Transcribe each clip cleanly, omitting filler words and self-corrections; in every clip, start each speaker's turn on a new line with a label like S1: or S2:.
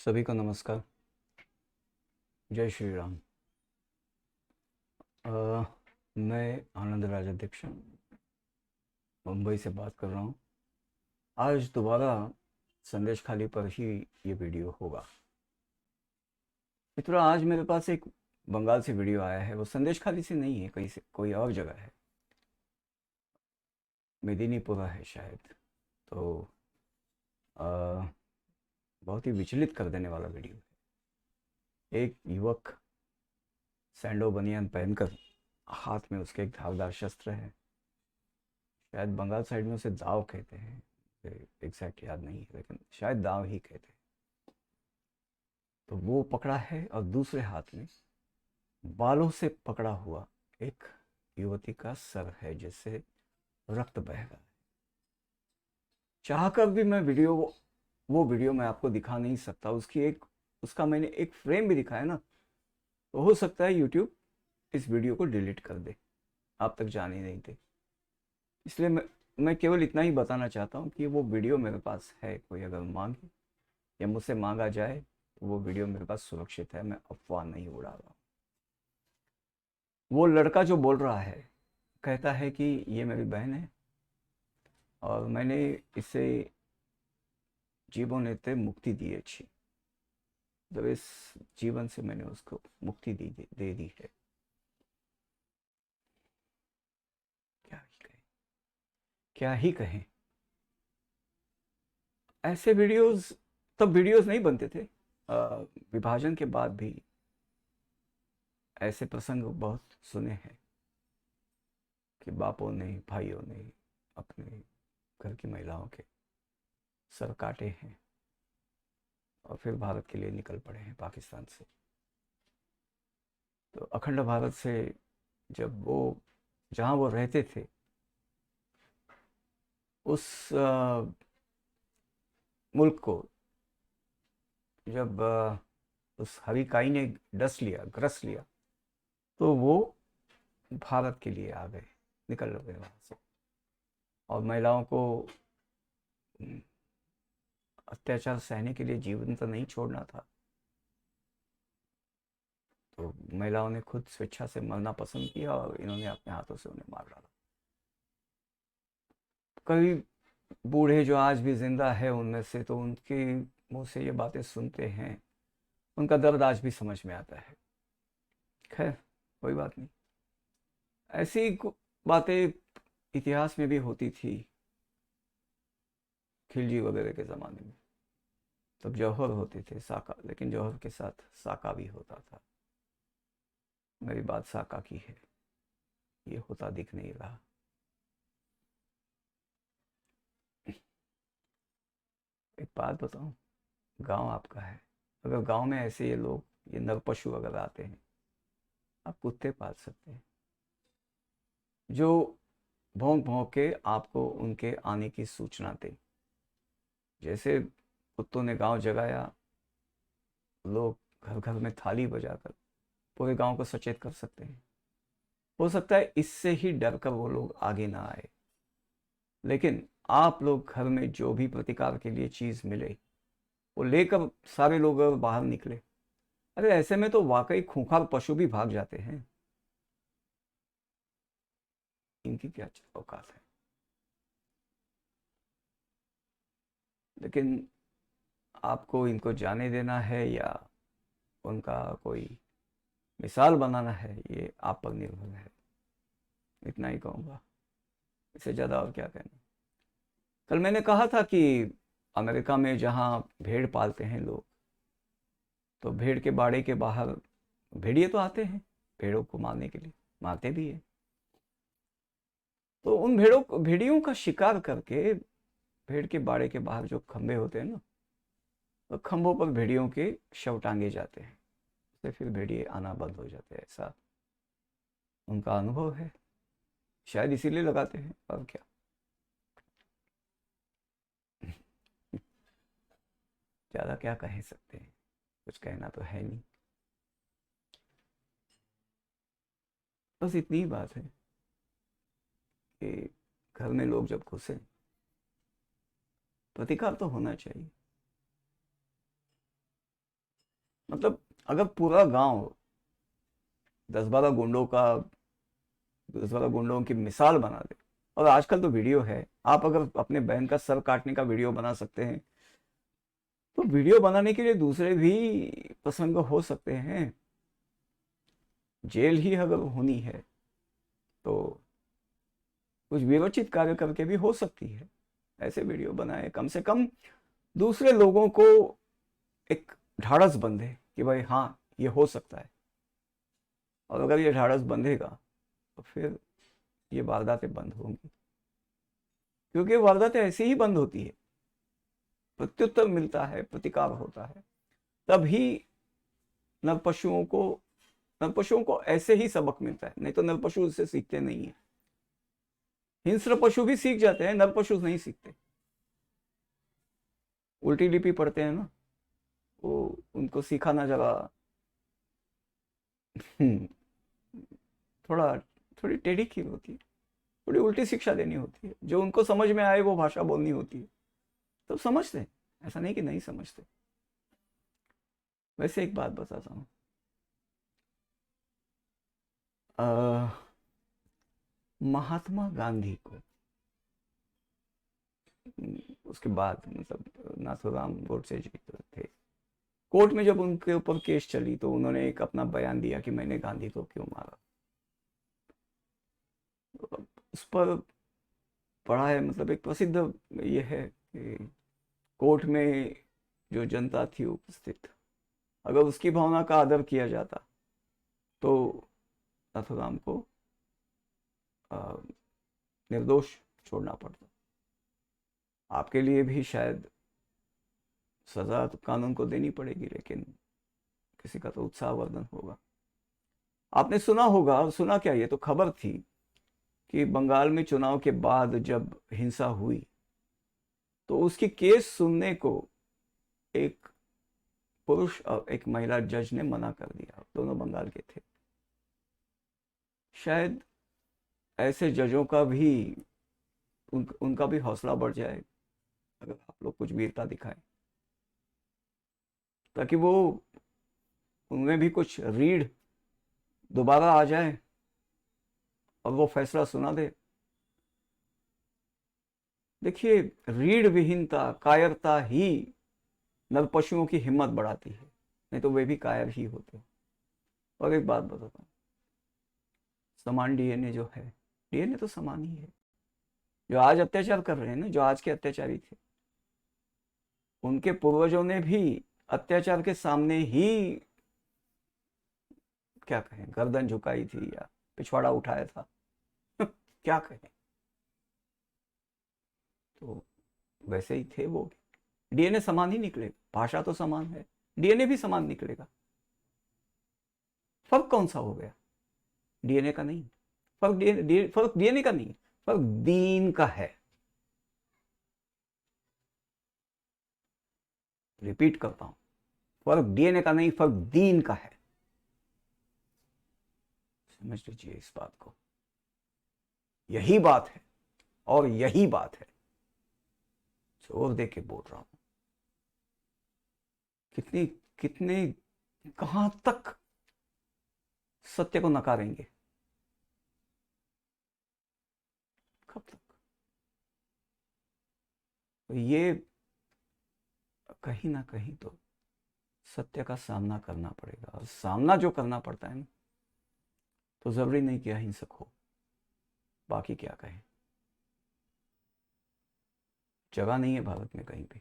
S1: सभी को नमस्कार। जय श्री राम। अ, मैं आनंद राजाध्यक्ष मुंबई से बात कर रहा हूँ। आज दोबारा संदेश खाली पर ही ये वीडियो होगा। मित्रों, आज मेरे पास एक बंगाल से वीडियो आया है। वो संदेश खाली से नहीं है, कहीं से कोई और जगह है। मेदिनीपुरा है शायद। तो अ, बहुत ही विचलित कर देने वाला वीडियो है। एक युवक सैंडो बनियान पहनकर, हाथ में उसके एक धारदार शस्त्र है। शायद बंगाल साइड में उसे दाव कहते हैं, एग्जैक्ट याद नहीं है, लेकिन शायद दाव ही कहते हैं। तो वो पकड़ा है और दूसरे हाथ में बालों से पकड़ा हुआ एक युवती का सर है, जिससे रक्त बह रहा है। चाहकर भी मैं वो वीडियो मैं आपको दिखा नहीं सकता। उसका मैंने एक फ्रेम भी दिखाया ना, तो हो सकता है यूट्यूब इस वीडियो को डिलीट कर दे, आप तक जाने नहीं दे। इसलिए मैं केवल इतना ही बताना चाहता हूँ कि वो वीडियो मेरे पास है। कोई अगर मांगे या मुझसे मांगा जाए तो वो वीडियो मेरे पास सुरक्षित है। मैं अफवाह नहीं उड़ा रहा हूँ। वो लड़का जो बोल रहा है, कहता है कि ये मेरी बहन है और मैंने इसे जीवन लेते मुक्ति दी अच्छी। जब इस जीवन से मैंने उसको मुक्ति दे दी है। क्या ही कहें, क्या ही कहें। ऐसे वीडियोस, तब वीडियोस नहीं बनते थे। विभाजन के बाद भी ऐसे प्रसंग बहुत सुने हैं कि बापों ने, भाइयों ने अपने घर की महिलाओं के सर काटे हैं और फिर भारत के लिए निकल पड़े हैं पाकिस्तान से। तो अखंड भारत से जब वो, जहाँ वो रहते थे, उस मुल्क को जब उस हरिकाई ने ग्रस लिया, तो वो भारत के लिए आ गए, निकल गए वहाँ से। और महिलाओं को अत्याचार सहने के लिए जीवन तो नहीं छोड़ना था। तो महिलाओं ने खुद स्वेच्छा से मरना पसंद किया और इन्होंने अपने हाथों से उन्हें मार डाला। कई बूढ़े जो आज भी जिंदा है उनमें से, तो उनके मुंह से ये बातें सुनते हैं, उनका दर्द आज भी समझ में आता है। खैर, कोई बात नहीं। ऐसी बातें इतिहास में भी होती थी, खिलजी वगैरह के ज़माने में। तब जौहर होते थे साका, लेकिन जौहर के साथ साका भी होता था। मेरी बात साका की है, ये होता दिख नहीं रहा। एक बात बताऊं, गांव आपका है। अगर गांव में ऐसे ये लोग, ये नर पशु अगर आते हैं, आप कुत्ते पाल सकते हैं जो भौंक भौंक के आपको उनके आने की सूचना दे। जैसे कुत्तों ने गांव जगाया, लोग घर घर में थाली बजाकर पूरे गांव को सचेत कर सकते हैं। हो सकता है इससे ही डर कर वो लोग आगे ना आए। लेकिन आप लोग घर में जो भी प्रतिकार के लिए चीज मिले, वो लेकर सारे लोग अगर बाहर निकले, अरे ऐसे में तो वाकई खूंखार पशु भी भाग जाते हैं। इनकी क्या औकात है। लेकिन आपको इनको जाने देना है या उनका कोई मिसाल बनाना है, ये आप पर निर्भर है। इतना ही कहूँगा, इससे ज़्यादा और क्या कहना। कल मैंने कहा था कि अमेरिका में जहाँ भेड़ पालते हैं लोग, तो भेड़ के बाड़े के बाहर भेड़िए तो आते हैं भेड़ों को मारने के लिए, मारते भी है। तो उन भेड़ियों का शिकार करके भेड़ के बाड़े के बाहर जो खंबे होते हैं ना, तो खंभों पर भेड़ियों के शव टांगे जाते हैं। उससे फिर भेड़िए आना बंद हो जाते हैं, ऐसा उनका अनुभव है। शायद इसीलिए लगाते हैं, और क्या। ज़्यादा क्या कह सकते हैं, कुछ कहना तो है नहीं। बस इतनी ही बात है कि घर में लोग जब घुसे, प्रतिकार तो होना चाहिए। मतलब अगर पूरा गांव 10-12 गुंडों का 10-12 गुंडों की मिसाल बना दे, और आजकल तो वीडियो है, आप अगर अपने बहन का सर काटने का वीडियो बना सकते हैं, तो वीडियो बनाने के लिए दूसरे भी प्रसंग हो सकते हैं। जेल ही अगर होनी है तो कुछ विवचित कार्य करके भी हो सकती है। ऐसे वीडियो बनाए, कम से कम दूसरे लोगों को एक ढाढ़स बंधे कि भाई हाँ ये हो सकता है। और अगर ये ढाढ़स बंधेगा तो फिर ये वारदातें बंद होंगी, क्योंकि वारदातें ऐसी ही बंद होती है, प्रत्युत्तर मिलता है, प्रतिकार होता है, तभी नर पशुओं को ऐसे ही सबक मिलता है। नहीं तो नर पशु इससे सीखते नहीं है। हिंस्र पशु भी सीख जाते हैं, नर पशु नहीं सीखते। उल्टी लिपि पढ़ते हैं ना, वो उनको सिखाना जरा थोड़ा थोड़ी टेढ़ी खीर होती है, थोड़ी उल्टी शिक्षा देनी होती है, जो उनको समझ में आए वो भाषा बोलनी होती है, तो समझते हैं, ऐसा नहीं कि नहीं समझते। वैसे एक बात बताता हूँ, महात्मा गांधी को उसके बाद मतलब नाथूराम गोडसे जी तो थे, कोर्ट में जब उनके ऊपर केस चली तो उन्होंने एक अपना बयान दिया कि मैंने गांधी को क्यों मारा। उस पर पढ़ा है, मतलब एक प्रसिद्ध ये है कि कोर्ट में जो जनता थी उपस्थित, अगर उसकी भावना का आदर किया जाता तो नाथूराम को निर्दोष छोड़ना पड़ता। आपके लिए भी शायद सजा तो कानून को देनी पड़ेगी, लेकिन किसी का तो उत्साहवर्धन होगा। आपने सुना होगा, और सुना क्या, ये तो खबर थी कि बंगाल में चुनाव के बाद जब हिंसा हुई तो उसकी केस सुनने को एक पुरुष और एक महिला जज ने मना कर दिया। दोनों बंगाल के थे। शायद ऐसे जजों का भी उनका भी हौसला बढ़ जाए अगर आप लोग कुछ वीरता दिखाएं, ताकि वो उनमें भी कुछ रीढ़ दोबारा आ जाए और वो फैसला सुना दे। देखिए, रीढ़ विहीनता, कायरता ही नर पशुओं की हिम्मत बढ़ाती है, नहीं तो वे भी कायर ही होते हैं। और एक बात बताता हूँ, समान डीएनए जो है, डीएनए तो समान ही है। जो आज अत्याचार कर रहे हैं ना, जो आज के अत्याचारी थे, उनके पूर्वजों ने भी अत्याचार के सामने ही क्या कहें, गर्दन झुकाई थी या पिछवाड़ा उठाया था। क्या कहें, तो वैसे ही थे वो। डीएनए समान ही निकलेगा, भाषा तो समान है, डीएनए भी समान निकलेगा। फर्क कौन सा हो गया? डीएनए का नहीं, फर्क डीएनए का नहीं, फर्क दीन का है। रिपीट करता हूं, फर्क डीएनए का नहीं, फर्क दीन का है। समझ लीजिए इस बात को। यही बात है, और यही बात है, जोर दे के बोल रहा हूं। कितनी कितने कहां तक सत्य को नकारेंगे? कब तक? तो ये कहीं ना कहीं तो सत्य का सामना करना पड़ेगा, और सामना जो करना पड़ता है ना, तो जरूरी नहीं कि अहिंसक हो। बाकी क्या कहें, जगह नहीं है भारत में कहीं भी,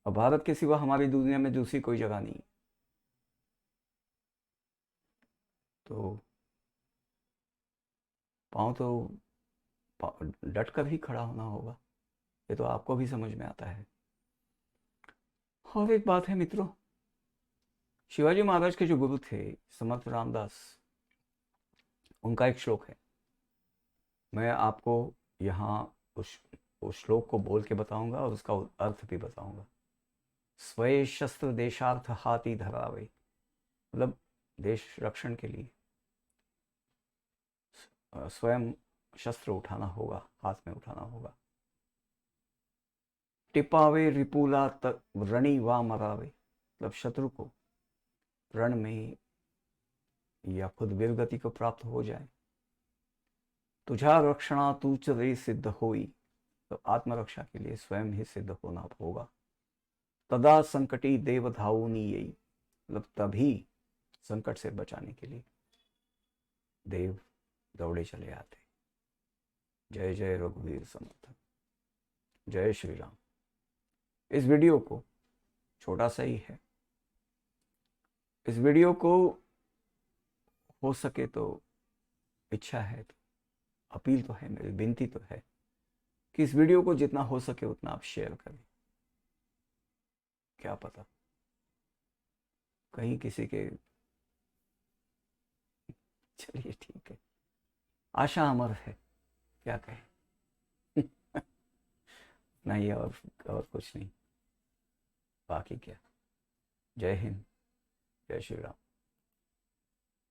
S1: और भारत के सिवा हमारी दुनिया में दूसरी कोई जगह नहीं। तो पाँव तो डट कर ही खड़ा होना होगा, ये तो आपको भी समझ में आता है। और एक बात है मित्रों, शिवाजी महाराज के जो गुरु थे समर्थ रामदास, उनका एक श्लोक है, मैं आपको यहाँ उस श्लोक को बोल के बताऊंगा और उसका अर्थ भी बताऊंगा। स्वय शस्त्र देशार्थ हाथी धरावे, मतलब देश रक्षण के लिए स्वयं शस्त्र उठाना होगा, हाथ में उठाना होगा। टिपावे रिपुला तक रणी वा मरावे, मतलब शत्रु को रण में या खुद वीरगति को प्राप्त हो जाए। तुझा रक्षणा तूच रे सिद्ध होई, तो आत्मरक्षा के लिए स्वयं ही सिद्ध होना होगा। तदा संकटी देव धाऊनी यही, मतलब तभी संकट से बचाने के लिए देव दौड़े चले आते। जय जय रघुवीर समर्थ, जय श्री राम। इस वीडियो को, छोटा सा ही है, इस वीडियो को हो सके तो, इच्छा है तो, अपील तो है, मेरी विनती तो है कि इस वीडियो को जितना हो सके उतना आप शेयर करें। क्या पता कहीं किसी के, चलिए ठीक है, आशा अमर है, क्या कहें। नहीं और कुछ नहीं, बाकी क्या। जय हिंद, जय श्री राम।